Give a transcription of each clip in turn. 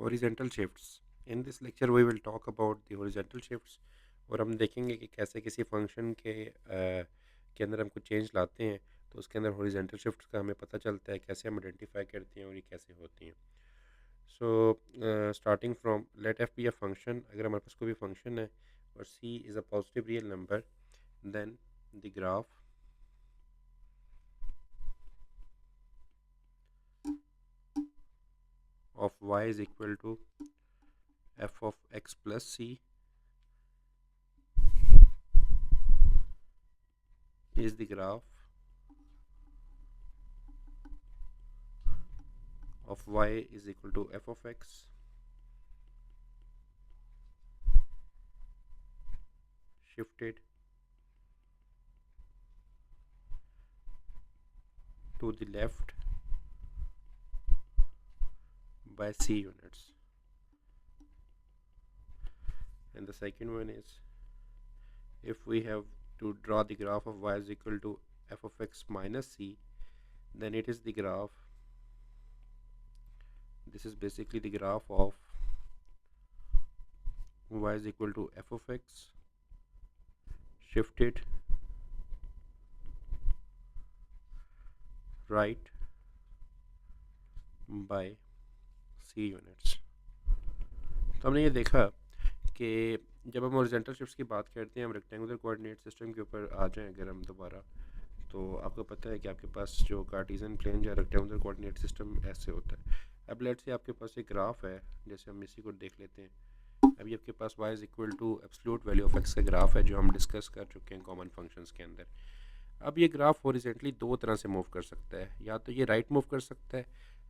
Horizontal shifts. In this lecture we will talk about the horizontal shifts और हम देखेंगे कि कैसे किसी फंक्शन के अंदर हम कुछ चेंज लाते हैं तो उसके अंदर हॉरिजेंटल शिफ्ट्स का हमें पता चलता है, कैसे हम आइडेंटिफाई करते हैं और ये कैसे होती हैं। So starting from let f be a function. अगर हमारे पास कोई भी फंक्शन है और c is a positive real number, then the graph of y is equal to f of x plus c is the graph of y is equal to f of x shifted to the left by c units. And the second one is, if we have to draw the graph of y is equal to f of x minus c, then it is the graph, this is basically the graph of y is equal to f of x shifted right by c units. तो हमने ये देखा कि जब हम horizontal shifts की बात करते हैं, हम रेक्टेंगुलर कोऑर्डिनेट सिस्टम के ऊपर आ जाएं अगर हम दोबारा, तो आपको पता है कि आपके पास जो कार्टेशियन प्लेन या रेक्टेंगुलर कोऑर्डिनेट सिस्टम ऐसे होता है। अब लेट्स से आपके पास एक ग्राफ है, जैसे हम इसी को देख लेते हैं। अभी आपके पास y is equal to absolute value of x का ग्राफ है, जो हम डिस्कस कर चुके हैं कॉमन फंक्शंस के अंदर। अब ये ग्राफ हॉरिजॉन्टली दो तरह से मूव कर सकता है, या तो ये राइट मूव कर सकता है,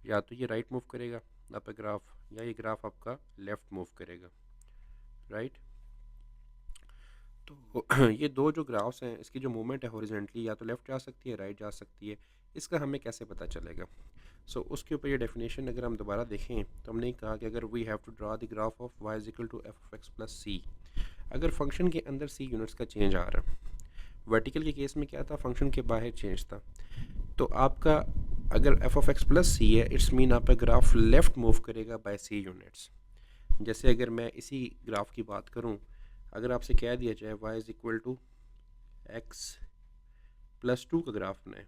या तो ये राइट मूव करेगा आपका ग्राफ, या ये ग्राफ आपका लेफ़्ट मूव करेगा, राइट। तो ये दो जो ग्राफ्स हैं, इसकी जो मूवमेंट है हॉरिजॉन्टली या तो लेफ़्ट जा सकती है, राइट जा सकती है। इसका हमें कैसे पता चलेगा? उसके ऊपर ये डेफिनेशन अगर हम दोबारा देखें तो हमने कहा कि अगर we have to draw the graph of y is equal to f of x plus c, अगर फंक्शन के अंदर c यूनिट्स का चेंज आ रहा है, वर्टिकल के केस में क्या था, फंक्शन के बाहर चेंज था, तो आपका अगर एफ ऑफ एक्स प्लस सी है, इट्स मीन आपका ग्राफ लेफ़्ट मूव करेगा बाय c यूनिट्स। जैसे अगर मैं इसी ग्राफ की बात करूं, अगर आपसे कह दिया जाए y is equal to x plus two का ग्राफ बनाए,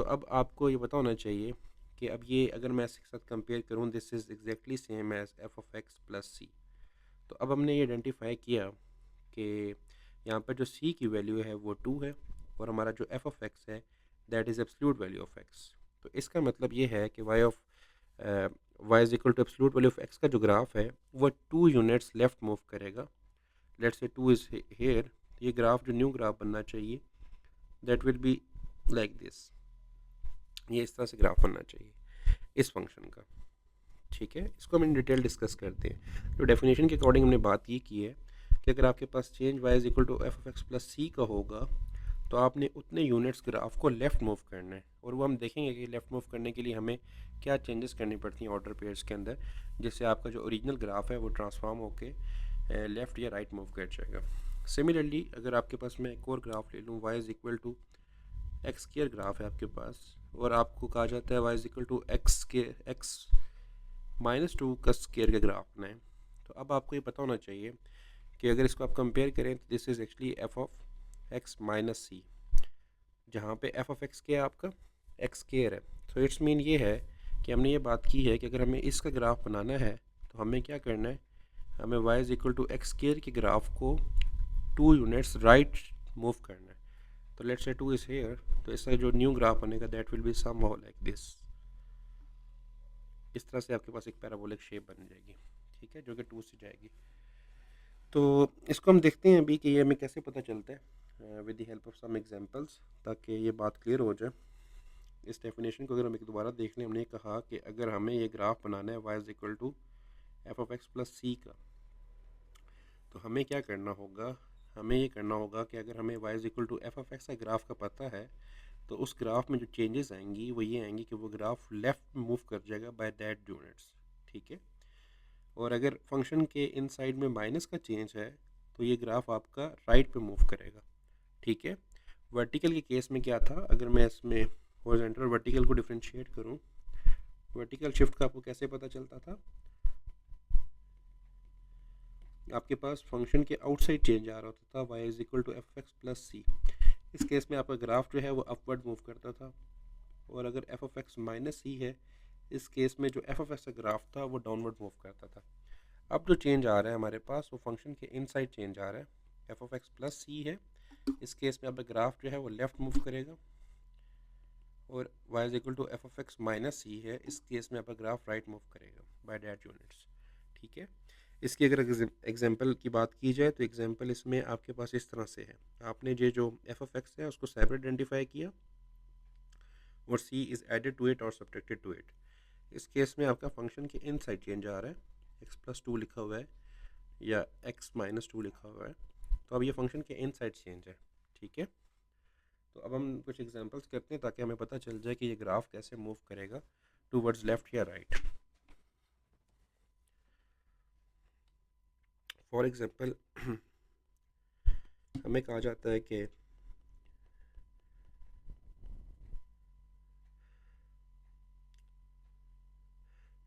अब आपको ये पता होना चाहिए कि अब ये अगर मैं इसके साथ कंपेयर करूं, this is exactly same as f of x plus c. तो अब हमने ये आइडेंटिफाई किया कि यहाँ पर जो c की वैल्यू है वो 2 है, और हमारा जो f ऑफ x है that is absolute value of x। तो इसका मतलब ये है कि y is equal to absolute value of x का जो ग्राफ है वो 2 यूनिट्स लेफ़्ट मूव करेगा। लेट्स से 2 इज़ हेयर, ये ग्राफ जो न्यू ग्राफ बनना चाहिए that will be like this, ये इस तरह से ग्राफ बनना चाहिए इस फंक्शन का, ठीक है। इसको हम इन डिटेल डिस्कस करते हैं। तो डेफिनेशन के अकॉर्डिंग हमने बात ये की है कि अगर आपके पास change y is equal to f of x plus c का होगा, तो आपने उतने यूनिट्स ग्राफ को लेफ़्ट मूव करना है, और वो हम देखेंगे कि लेफ़्ट मूव करने के लिए हमें क्या चेंजेस करनी पड़ती हैं ऑर्डर पेयर्स के अंदर, जिससे आपका जो ओरिजिनल ग्राफ है वो ट्रांसफॉर्म होके लेफ़्ट या राइट मूव कर जाएगा। सिमिलरली अगर आपके पास मैं एक और ग्राफ ले लूँ, y is equal to x square graph है आपके पास, और आपको कहा जाता है y is equal to x minus two का स्क्वायर का ग्राफ बनाएं, तो अब आपको ये पता होना चाहिए कि अगर इसको आप कंपेयर करें तो this is actually f of x minus c, जहाँ पे एफ ऑफ एक्स क्या है आपका एक्स स्क्वायर है। तो इट्स मीन ये है कि हमने ये बात की है कि अगर हमें इसका ग्राफ बनाना है तो हमें क्या करना है, हमें y is equal to x square के ग्राफ को 2 यूनिट्स राइट मूव करना है। तो लेट्स से 2 इज़ हेयर, तो इसका जो न्यू ग्राफ बनेगा that will B somehow like this. इस तरह से आपके पास एक पैराबोलिक शेप बन जाएगी, ठीक है, जो कि 2 से जाएगी। तो इसको हम देखते हैं अभी कि ये हमें कैसे पता चलता है with the help of some examples, ताकि ये बात क्लियर हो जाए। इस डेफिनेशन को अगर हम एक दोबारा देख लें, हमने कहा कि अगर हमें ये ग्राफ बनाना है y is equal to f of x plus c का, तो हमें क्या करना होगा, हमें ये करना होगा कि अगर हमें y is equal to f of x का ग्राफ का पता है, तो उस ग्राफ में जो चेंजेस आएंगी वो ये आएंगी कि वो ग्राफ लेफ़्ट मूव कर जाएगा बाय दैट यूनिट्स, ठीक है। और अगर फंक्शन के इन साइड में माइनस का चेंज है तो ये ग्राफ आपका राइट पे मूव करेगा, ठीक है। वर्टिकल के केस में क्या था, अगर मैं इसमें हॉरिजॉन्टल और वर्टिकल को डिफरेंशिएट करूं, वर्टिकल शिफ्ट का आपको कैसे पता चलता था, आपके पास फंक्शन के आउटसाइड चेंज आ रहा होता था, y is equal to f x plus c. इस केस में आपका ग्राफ जो है वो अपवर्ड मूव करता था। और अगर F of x minus c है, इस केस में जो एफ ऑफ एक्स का ग्राफ था वो डाउनवर्ड मूव करता था। अब जो चेंज आ रहा है हमारे पास वो फंक्शन के इनसाइड चेंज आ रहा है। एफ ऑफ एक्स प्लस सी है, इस केस में आपका ग्राफ जो है वो लेफ्ट मूव करेगा। और y is equal to f of x minus c है, इस केस में आपका ग्राफ राइट मूव करेगा बाय दैट यूनिट्स। ठीक है। इसकी अगर एग्जांपल की बात की जाए तो एग्जांपल इसमें आपके पास इस तरह से है। आपने ये जो एफ ऑफ एक्स है उसको सेपरेट आइडेंटिफाई किया और c is added to it और सब्ट्रैक्टेड टू इट। इस केस में आपका फंक्शन के इन साइड चेंज आ रहा है, एक्स प्लस टू लिखा हुआ है या एक्स माइनस टू लिखा हुआ है, तो अब ये फंक्शन के इन साइड चेंज है। ठीक है। तो अब हम कुछ एग्जांपल्स करते हैं ताकि हमें पता चल जाए कि ये ग्राफ कैसे मूव करेगा टूवर्ड्स लेफ्ट या राइट। फॉर एग्जांपल हमें कहा जाता है कि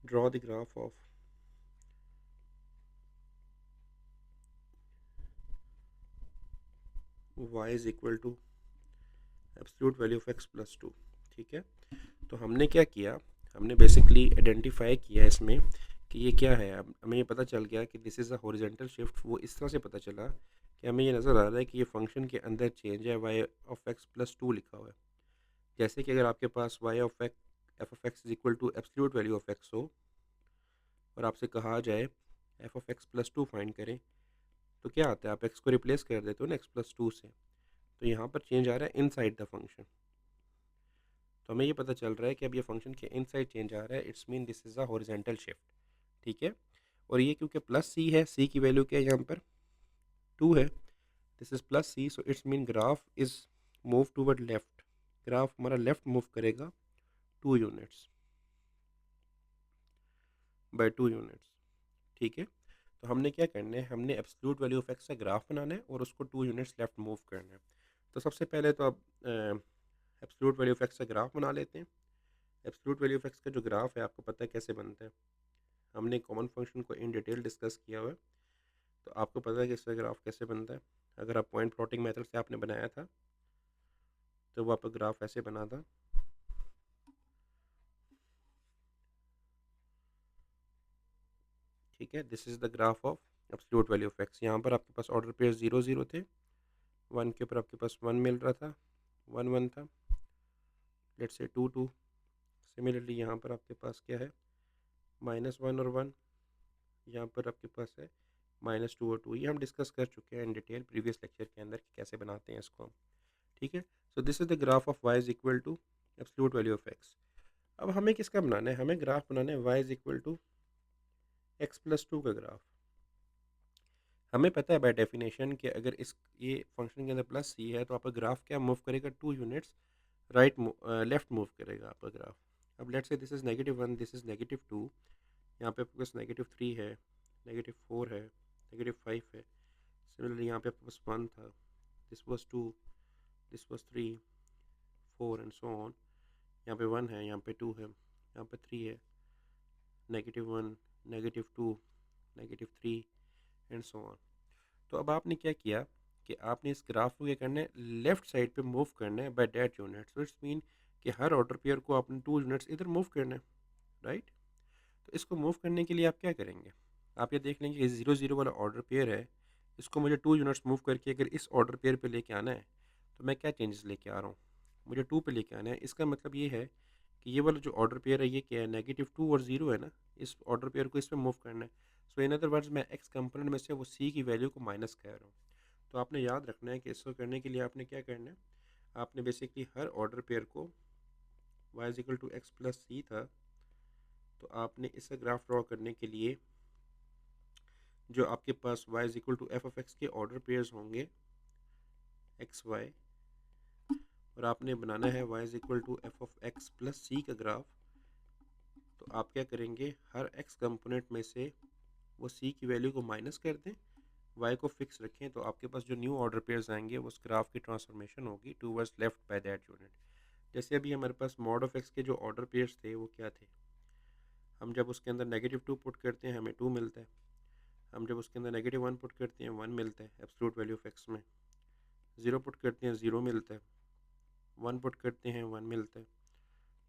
draw the graph of y is equal to absolute value of x plus two. ठीक है। तो हमने क्या किया, हमने बेसिकली आइडेंटिफाई किया इसमें कि ये क्या है। अब हमें ये पता चल गया कि this is a horizontal shift. वो इस तरह से पता चला कि हमें ये नज़र आ रहा है कि ये फंक्शन के अंदर चेंज है, y of x plus two लिखा हुआ है। जैसे कि अगर आपके पास y of x f of x is equal to absolute value of x हो और आपसे कहा जाए f of x plus two find करें, तो क्या आता है, आप x को रिप्लेस कर देते हो ना x प्लस टू से, तो यहाँ पर चेंज आ रहा है इनसाइड द फंक्शन। तो हमें ये पता चल रहा है कि अब ये फंक्शन के इनसाइड चेंज आ रहा है, it's mean this is a horizontal shift. ठीक है। और ये क्योंकि प्लस सी है, सी की वैल्यू क्या है यहाँ पर, टू है, this is plus c, so it's mean graph is move toward left. Graph हमारा लेफ्ट मूव करेगा 2 यूनिट्स बाय 2 यूनिट्स। ठीक है। तो हमने क्या करना है, हमने एब्सोल्यूट वैल्यू ऑफ एक्स का ग्राफ बनाना है और उसको 2 यूनिट्स लेफ्ट मूव करना है। तो सबसे पहले तो अब एब्सोल्यूट वैल्यू ऑफ एक्स का ग्राफ बना लेते हैं। एब्सोल्यूट वैल्यू ऑफ एक्स का जो ग्राफ है आपको पता है कैसे बनता है, हमने कॉमन फंक्शन को इन डिटेल डिस्कस किया हुआ है, तो आपको पता है कि इसका ग्राफ कैसे बनता है। अगर आप पॉइंट प्लॉटिंग मेथड से आपने बनाया था तो वो आपका ग्राफ ऐसे बना था। ठीक है। This is the graph of absolute value of x. यहाँ पर आपके पास ऑर्डर पेयर 0 0 थे, 1 के ऊपर आपके पास 1 मिल रहा था, 1 1 था, लेट्स से 2 2। सिमिलरली यहाँ पर आपके पास क्या है, माइनस 1 और 1, यहाँ पर आपके पास है माइनस 2 और 2। ये हम डिस्कस कर चुके हैं इन डिटेल प्रीवियस लेक्चर के अंदर कि कैसे बनाते हैं इसको हम। ठीक है। So this is the graph of y is equal to absolute value of x। अब हमें किसका बनाना है, हमें ग्राफ बनाना है y is equal to x plus two का ग्राफ। हमें पता है बाय डेफिनेशन कि अगर इस ये फंक्शन के अंदर प्लस सी है तो आपका ग्राफ क्या मूव करेगा, 2 यूनिट्स राइट लेफ्ट मूव करेगा आपका ग्राफ। अब let's say this is negative 1, this is negative 2, यहाँ पे आपके पास नेगेटिव 3 है, नेगेटिव 4 है, नेगेटिव 5 है। सिमिलरली यहाँ पे आपके पास 1 था, this was 2, this was 3 4 and so on. यहाँ पे 1 है, यहाँ पे 2 है, यहाँ पे 3 है, negative 1, negative 2, negative 3 and so on. तो अब आपने क्या किया कि आपने इस ग्राफ को क्या करना है, लेफ्ट साइड पे मूव करना है by that unit. So it's mean कि हर ऑर्डर पेयर को आपने 2 यूनिट्स इधर मूव करना है, राइट। तो इसको मूव करने के लिए आप क्या करेंगे, आप ये देख लेंगे कि 0 0 वाला ऑर्डर पेयर है, इसको मुझे 2 यूनिट्स मूव करके अगर इस ऑर्डर पेयर पे लेके आना है तो मैं क्या चेंजेस लेके आ रहा हूँ, मुझे 2 पे लेके आना है। इसका मतलब ये है कि ये वाला जो ऑर्डर पेयर है ये क्या है, नेगेटिव 2 और 0 है ना, इस ऑर्डर पेयर को इस पर मूव करना है। सो इन अदर वर्ड्स मैं एक्स कंपोनेंट में से वो सी की वैल्यू को माइनस कर रहा हूँ। तो आपने याद रखना है कि इसको करने के लिए आपने क्या करना है, आपने बेसिकली हर ऑर्डर पेयर को y is equal to x plus c था, तो आपने इसका ग्राफ ड्रॉ करने के लिए जो आपके पास y is equal to f of x के ऑर्डर पेयर्स होंगे एक्स वाई, और आपने बनाना है y is equal to f of x plus c का ग्राफ। तो आप क्या करेंगे, हर x कंपोनेंट में से वो c की वैल्यू को माइनस कर दें, y को फिक्स रखें, तो आपके पास जो न्यू ऑर्डर पेयर्स आएंगे वो उस ग्राफ की ट्रांसफॉर्मेशन होगी towards left by that unit. जैसे अभी हमारे पास मॉड ऑफ x के जो ऑर्डर पेयर्स थे वो क्या थे, हम जब उसके अंदर नेगेटिव 2 पुट करते हैं हमें 2 मिलता है, हम जब उसके अंदर -1 पुट करते हैं 1 मिलता है एब्सोल्यूट वैल्यू ऑफ एक्स में, 0 पुट करते हैं 0 मिलता है, 1 पुट करते हैं 1 मिलता है,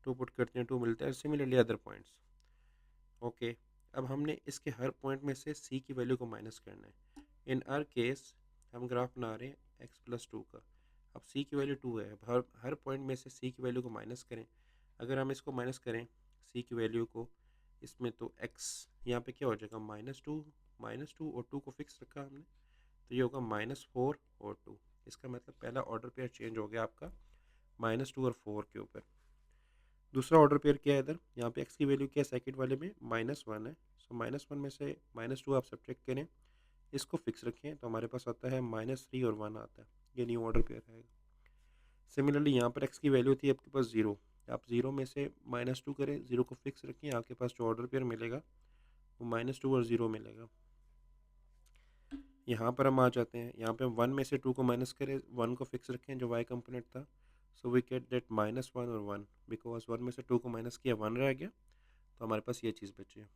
2 पुट करते हैं 2 मिलता है, सिमिलरली अदर पॉइंट्स। ओके, अब हमने इसके हर पॉइंट में से सी की वैल्यू को माइनस करना है। इन हर केस हम ग्राफ बना रहे हैं x+2 का। अब सी की वैल्यू 2 है, अब हर पॉइंट में से सी की वैल्यू को माइनस करें। अगर हम इसको माइनस करें सी की वैल्यू को इसमें, तो x यहाँ पे क्या हो जाएगा -2 और 2 को फिक्स रखा हमने, तो ये होगा -4 और 2। इसका मतलब पहला ऑर्डर पेयर चेंज हो गया आपका -2 और 4 के ऊपर। दूसरा ऑर्डर पेयर क्या है इधर, यहाँ पे x की वैल्यू क्या है सेकंड वाले में -1 है। सो -1 में से -2 आप सब्ट्रैक्ट करें, इसको फिक्स रखें तो हमारे पास आता है -3 और 1 आता है, ये न्यू ऑर्डर पेयर आएगा। सिमिलरली यहाँ पर x की वैल्यू थी आपके पास 0, आप 0 में से -2 करें, 0 को फिक्स रखें, आपके पास जो ऑर्डर पेयर मिलेगा वो -2 और 0 मिलेगा। यहाँ पर हम आ जाते हैं, यहाँ पे हम 1 में से 2 को माइनस करें, 1 को फिक्स रखें जो y कंपोनेंट था, सो वी गेट दैट -1 और 1, बिकॉज 1 में से 2 को माइनस किया 1 रह गया, तो हमारे पास ये चीज़ बची है।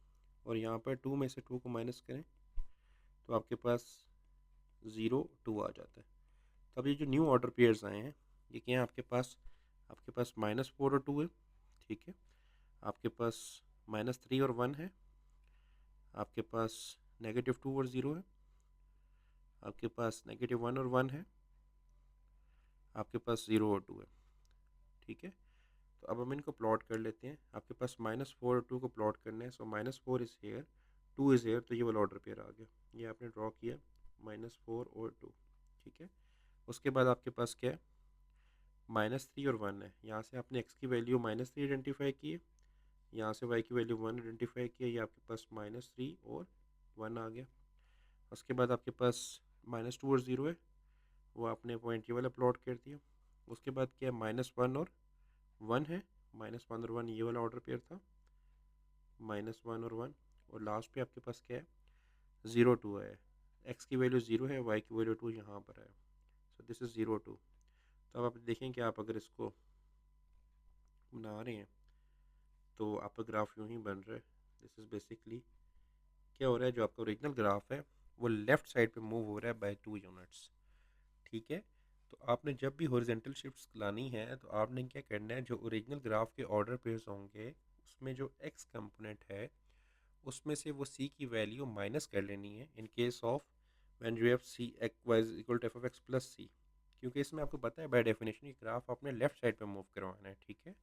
और यहाँ पर 2 में से 2 को माइनस करें तो आपके पास 0 2 आ जाता है। तो अब ये जो न्यू ऑर्डर पेयर्स आए हैं ये क्या है आपके पास -4 और 2 है, ठीक है। आपके पास -3 और 1 है, आपके पास -2 और 0 है, आपके पास -1 और 1 है, आपके पास 0 और 2 है, ठीक है। तो अब हम इनको प्लॉट कर लेते हैं। आपके पास -4 और 2 को प्लॉट करना है, सो -4 इज़ हेयर, 2 इज़ हेयर, तो ये वाला ऑर्डर पेयर आ गया, ये आपने ड्रॉ किया -4 और 2, ठीक है। उसके बाद आपके पास क्या है -3 और 1 है, यहाँ से आपने x की वैल्यू -3 आइडेंटिफाई की है, यहाँ से y की वैल्यू 1 आइडेंटिफाई की है, ये आपके पास -3 और 1 आ गया। उसके बाद आपके पास -2 और 0 है, वो आपने पॉइंट ये वाला प्लॉट कर दिया। उसके बाद क्या है -1 और 1 है, -1 और 1 ये वाला ऑर्डर पेयर था, -1 और 1, और लास्ट पे आपके पास क्या है 0 2 है, x की वैल्यू 0 है, y की वैल्यू 2 यहाँ पर है, सो दिस इज़ 0 2। तो अब आप देखें कि आप अगर इसको बना रहे हैं तो आपका ग्राफ यूँ ही बन रहा है। दिस इज़ बेसिकली क्या हो रहा है, जो आपका ओरिजिनल ग्राफ है वो लेफ़्ट साइड पे मूव हो रहा है बाय 2 यूनिट्स, ठीक है। तो आपने जब भी हॉरिजॉन्टल शिफ्ट्स लानी है तो आपने क्या करना है, जो ओरिजिनल ग्राफ के ऑर्डर पेयर्स होंगे उसमें जो x कंपोनेंट है उसमें से वो c की वैल्यू माइनस कर लेनी है in case of when you have c x y equal to f(x + c), क्योंकि इसमें आपको पता है बाय डेफिनेशन ये ग्राफ आपने लेफ्ट साइड पे मूव करवाना है, ठीक है।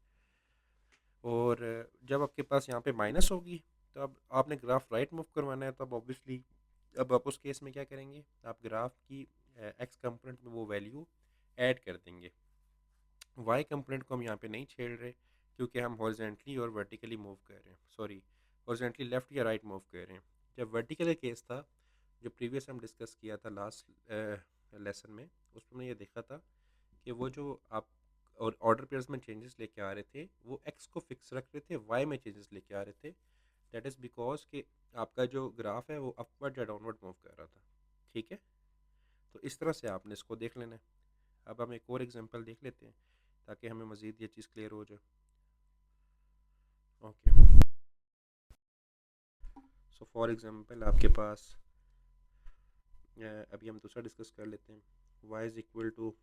और जब आपके पास यहाँ पे माइनस होगी तो अब आपने ग्राफ राइट मूव करवाना है, तो अब ऑब्वियसली अब आप उस केस में क्या करेंगे, आप ग्राफ की एक्स कंपोनेंट में वो वैल्यू ऐड कर देंगे। वाई कंपोनेंट को हम यहाँ पे नहीं छेड़ रहे क्योंकि हम हॉरिजेंटली और वर्टिकली मूव कर रहे हैं, सॉरी हॉरिजेंटली लेफ्ट या राइट मूव कर रहे हैं। जब वर्टिकल केस था जो प्रीवियस हम डिस्कस किया था लास्ट लेसन में, उसमें हमने ये देखा था कि वो जो आप और ऑर्डर पेयर्स में चेंजेस लेके आ रहे थे वो एक्स को फिक्स रख रहे थे, वाई में चेंजेस लेके आ रहे थे। दैट इज़ बिकॉज कि आपका जो ग्राफ है वो अपवर्ड या डाउनवर्ड मूव कर रहा था, ठीक है। तो इस तरह से आपने इसको देख लेना है। अब हम एक और एग्जांपल देख लेते हैं ताकि हमें मज़ीद ये चीज़ क्लियर हो जाए। ओके, सो फॉर एग्जांपल आपके पास अभी हम दूसरा डिस्कस कर लेते हैं, y is equal to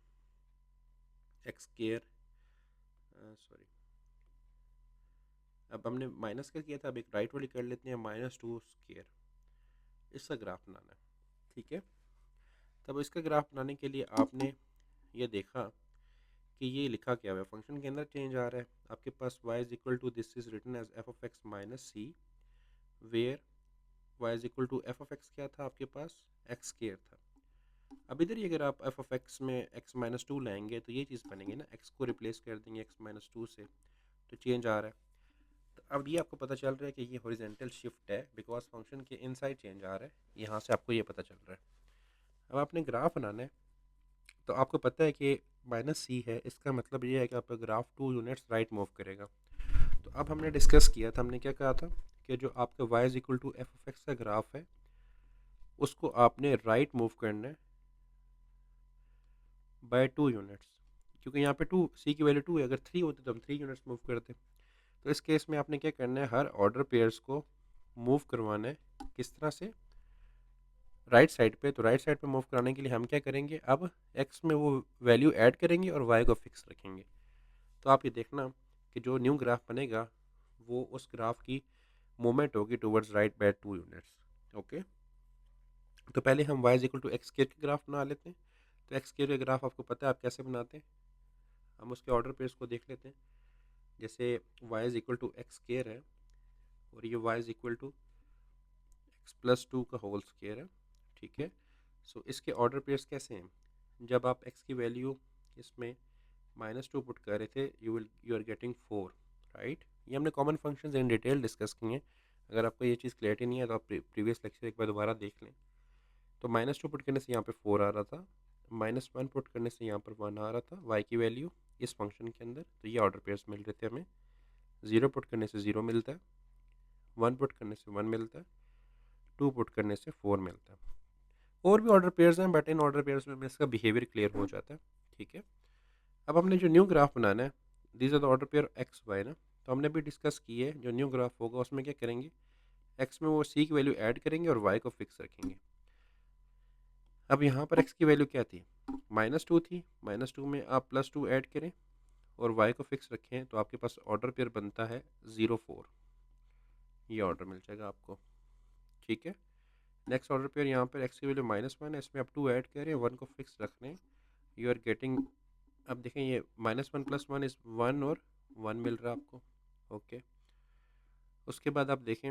x square, sorry अब हमने माइनस का किया था, अब एक राइट वाली कर लेते हैं -2 स्क्वायर, इसका ग्राफ बनाना है, ठीक है। तब इसका ग्राफ बनाने के लिए आपने ये देखा कि ये लिखा क्या हुआ है, फंक्शन के अंदर चेंज आ रहा है। आपके पास y is equal to this is written as f(x - c), where y is equal to f(x) क्या था आपके पास x स्क्वायर था। अब इधर ही अगर आप f(x) में x - 2 लाएंगे तो ये चीज़ बनेगी ना, x को रिप्लेस कर देंगे x - 2 से, तो चेंज आ रहा है। तो अब ये आपको पता चल रहा है कि ये हॉरिजॉन्टल शिफ्ट है बिकॉज फंक्शन के इनसाइड चेंज आ रहा है, यहाँ से आपको ये पता चल रहा है। अब आपने ग्राफ बनाना है तो आपको पता है कि -c है, इसका मतलब ये है कि आपका ग्राफ 2 यूनिट्स राइट मूव करेगा। तो अब हमने डिस्कस किया था, हमने क्या कहा था कि जो आपका y is equal to f(x) का ग्राफ है उसको आपने राइट मूव करना है बाय 2 यूनिट्स, क्योंकि यहाँ पे 2 c की वैल्यू 2 है, अगर 3 होते तो हम 3 यूनिट्स मूव करते। तो इस केस में आपने क्या करना है, हर ऑर्डर पेयर्स को मूव करवाना है किस तरह से, राइट साइड पे, तो राइट साइड पे मूव कराने के लिए हम क्या करेंगे, अब एक्स में वो वैल्यू ऐड करेंगे और वाई को फिक्स रखेंगे। तो आप ये देखना कि जो न्यू ग्राफ बनेगा वो उस ग्राफ की मूवमेंट होगी towards right by 2 units. Okay, तो पहले हम y is equal to x square के ग्राफ बना लेते हैं। तो एक्स स्क्वायर के ग्राफ आपको पता है आप कैसे बनाते हैं, हम उसके ऑर्डर पेयर्स को देख लेते हैं। जैसे y is equal to x square है और ये y is equal to x plus 2 का होल स्क्वायर है, ठीक है। सो इसके ऑर्डर पेयर्स कैसे हैं, जब आप x की वैल्यू इसमें -2 पुट कर रहे थे यू आर गेटिंग 4, राइट। ये हमने common functions in detail discuss किए हैं। अगर आपको ये चीज़ क्लियरिटी नहीं है तो आप प्रीवियस लेक्चर एक बार दोबारा देख लें। तो -2 पुट करने से यहाँ पे 4 आ रहा था, -1 पुट करने से यहाँ पर 1 आ रहा था y की वैल्यू इस फंक्शन के अंदर। तो ये ऑर्डर पेयर्स मिल रहे थे हमें। 0 पुट करने से 0 मिलता है, 1 पुट करने से 1 मिलता है, 2 पुट करने से 4 मिलता है। और भी ऑर्डर पेयर्स हैं बट इन ऑर्डर पेयर्स में इसका बिहेवियर क्लियर हो जाता है, ठीक है। अब हमने जो न्यू ग्राफ बनाना है, these are the order pair x y ना, तो हमने भी डिस्कस की है जो न्यू ग्राफ होगा उसमें क्या करेंगे, एक्स में वो सी की वैल्यू ऐड करेंगे और वाई को फिक्स रखेंगे। अब यहाँ पर एक्स की वैल्यू क्या थी, -2 थी, -2 में आप +2 ऐड करें और वाई को फिक्स रखें तो आपके पास ऑर्डर पेयर बनता है 0 4, ये ऑर्डर मिल जाएगा आपको, ठीक है। नेक्स्ट ऑर्डर पेयर यहाँ पर एक्स की वैल्यू -1 है, इसमें आप 2 ऐड करें, 1 को फिक्स रख लें, यू आर गेटिंग, अब देखें ये -1 + 1 इस 1 और 1 मिल रहा है आपको, ओके। उसके बाद आप देखें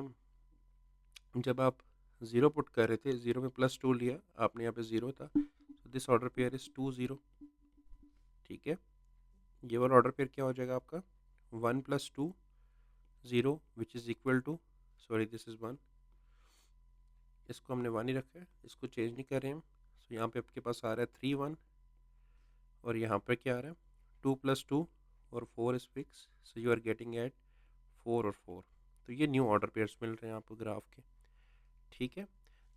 जब आप 0 पुट कर रहे थे, 0 में +2 लिया आपने, यहाँ पे 0 था, तो दिस ऑर्डर पेयर इज 2 0, ठीक है। ये वाला ऑर्डर पेयर क्या हो जाएगा आपका, 1 + 2 0 which is equal to, sorry this is 1, इसको हमने 1 ही रखा है, इसको चेंज नहीं कर रहे हम। सो यहाँ पे आपके पास आ रहा है 3 1 और यहाँ पर क्या आ रहा है 2 + 2 और 4 is fix, so you are getting at 4 और 4। तो ये न्यू ऑर्डर पेयर्स मिल रहे हैं आपको ग्राफ के, ठीक है।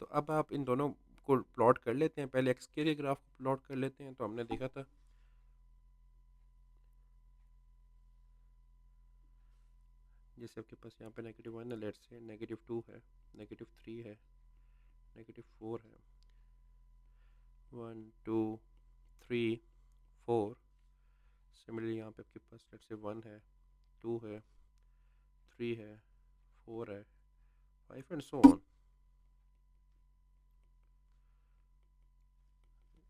तो अब आप इन दोनों को प्लॉट कर लेते हैं, पहले एक्स के ग्राफ को प्लॉट कर लेते हैं। तो हमने देखा था जैसे आपके पास यहाँ पे -1 है, लेट्स से -2 है, -3 है, -4 है, 1 2 3 4, सिमिलरली यहाँ पे आपके पास लेट्स से 1 है, 2 है, 3 है, 4 है, 5 एंड सो ऑन,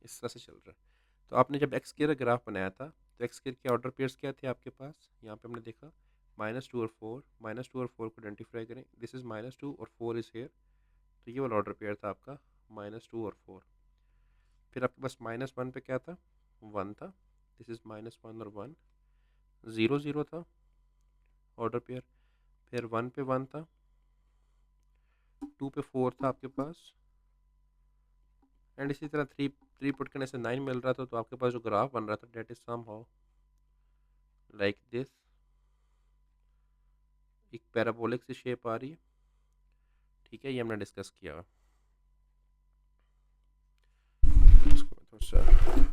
इस तरह से चल रहा है। तो आपने जब एक्स के ग्राफ बनाया था तो एक्स के ऑर्डर पेयर्स क्या थे आपके पास, यहाँ पे हमने देखा -2 और 4, -2 और 4 को आइडेंटिफाई करें, दिस इज़ -2 और 4 इज़ हेयर, तो ये वाला ऑर्डर पेयर था आपका -2 और 4। फिर आपके पास -1 पे क्या था, 1 था, दिस इज़ -1 और 1, 0 0 था ऑर्डर पेयर, फिर 1 पे 1 था, 2 पे 4 था आपके पास, एंड इसी तरह 3 पुट करने से 9 मिल रहा था। तो आपके पास जो ग्राफ बन रहा था that is somehow like this, एक पैराबोलिक सी शेप आ रही है, ठीक है। ये हमने डिस्कस किया, इसको मैं थोड़ा सा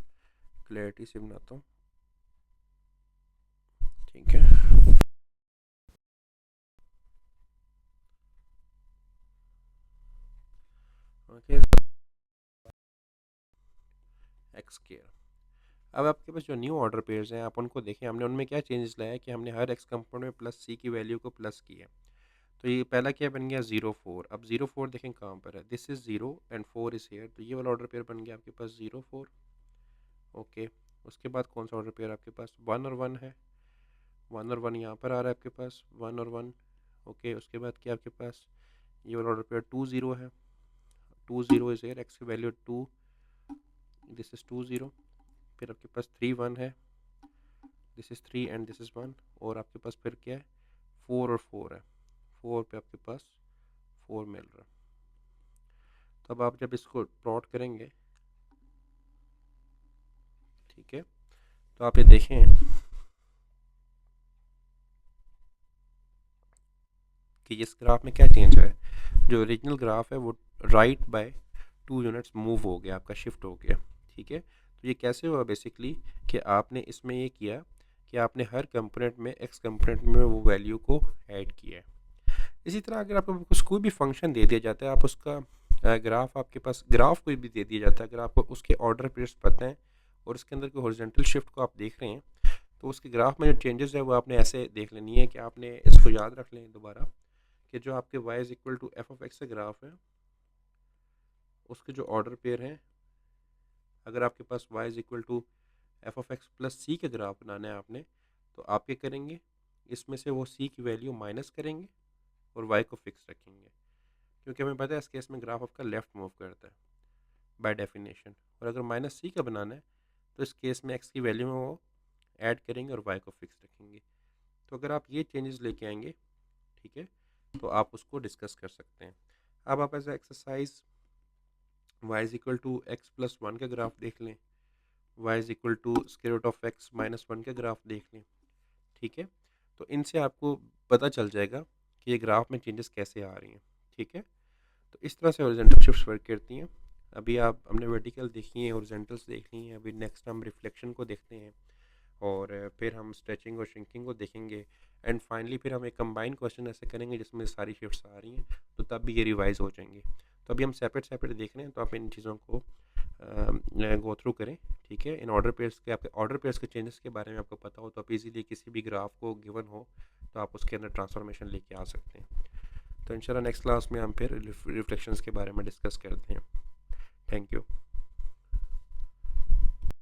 क्लैरिटी से बनाता हूँ, ठीक है। Okay, x care. अब आपके पास जो न्यू ऑर्डर पेयर्स हैं आप उनको देखें, हमने उनमें क्या चेंजेस लाया है कि हमने हर एक्स कंपोनेंट में प्लस सी की वैल्यू को प्लस किया। तो ये पहला क्या बन गया 0 4, अब 0 4 देखें कहाँ पर है, this is 0 and 4 is here, तो ये वाला ऑर्डर पेयर बन गया आपके पास 0 4, ओके। उसके बाद कौन सा ऑर्डर पेयर आपके पास 1 और 1 है, 1 और 1 यहाँ पर आ रहा है आपके पास, 1 और 1, ओके। उसके बाद क्या आपके पास ये वाला ऑर्डर पेयर 2 0 है, 2 0 इज़ हेयर, एक्स की वैल्यू 2, दिस इज़ 2 0। फिर आपके पास 3 1 है, this is 3 and this is 1, और आपके पास फिर क्या है 4 और 4 है, 4 पे आपके पास 4 मिल रहा है। तो अब आप जब इसको प्लॉट करेंगे, ठीक है, तो आप ये देखें कि इस ग्राफ में क्या चेंज है, जो ओरिजिनल ग्राफ है वो राइट बाय 2 यूनिट्स मूव हो गया, आपका शिफ्ट हो गया, ठीक है। तो ये कैसे हुआ बेसिकली कि आपने इसमें ये किया कि आपने हर कंपोनेंट में एक्स कंपोनेंट में वो वैल्यू को ऐड किया है। इसी तरह अगर आपको कोई भी फंक्शन दे दिया जाता है, आप उसका ग्राफ आपके पास ग्राफ कोई भी दे दिया जाता है, अगर आपको उसके ऑर्डर पीरियड्स पता हैं और उसके अंदर कोई हॉरिजॉन्टल शिफ्ट को आप देख रहे हैं, तो उसके ग्राफ में जो चेंजेस है वो आपने ऐसे देख लेनी है कि आपने इसको याद रख लें दोबारा, कि जो आपके y is equal to f of x का ग्राफ है, उसके जो ऑर्डर पेयर हैं, अगर आपके पास y is equal to f of x plus c का ग्राफ बनाना है आपने, तो आप क्या करेंगे, इसमें से वो c की वैल्यू माइनस करेंगे और y को फिक्स रखेंगे, क्योंकि हमें पता है इस केस में ग्राफ आपका लेफ्ट मूव करता है बाय डेफिनेशन। और अगर माइनस सी का बनाना है तो इस केस में x की वैल्यू में वो ऐड करेंगे और y को फिक्स रखेंगे। तो अगर आप ये चेंजेस लेके आएंगे, ठीक है, तो आप उसको डिस्कस कर सकते हैं। अब आप as exercise y is equal to x plus one का ग्राफ देख लें, y is equal to square root of x minus one का ग्राफ देख लें, ठीक है। तो इनसे आपको पता चल जाएगा कि ये ग्राफ में चेंजेस कैसे आ रही हैं, ठीक है। तो इस तरह से हॉरिजॉन्टल शिफ्ट्स वर्क करती हैं। अभी हमने वर्टिकल देखी है, हॉरिजॉन्टल्स देख ली हैं, अभी नेक्स्ट हम रिफ्लेक्शन को देखते हैं और फिर हम स्ट्रेचिंग और श्रिंकिंग को देखेंगे एंड फाइनली फिर हम एक कंबाइंड क्वेश्चन ऐसे करेंगे जिसमें सारी शिफ्ट्स आ रही हैं, तो तब भी ये रिवाइज हो जाएंगी। तो अभी हम सेपरेट सेपरेट देख रहे हैं, तो आप इन चीज़ों को गो थ्रू करें, ठीक है। इन ऑर्डर पेयर्स के, आपके ऑर्डर पेयर्स के चेंजेस के बारे में आपको पता हो तो आप इजीली किसी भी ग्राफ को गिवन हो तो आप उसके अंदर ट्रांसफॉर्मेशन लेके आ सकते हैं। तो इंशाल्लाह नेक्स्ट क्लास में हम फिर रिफ्लेक्शंस के बारे में डिस्कस करते हैं। Thank you.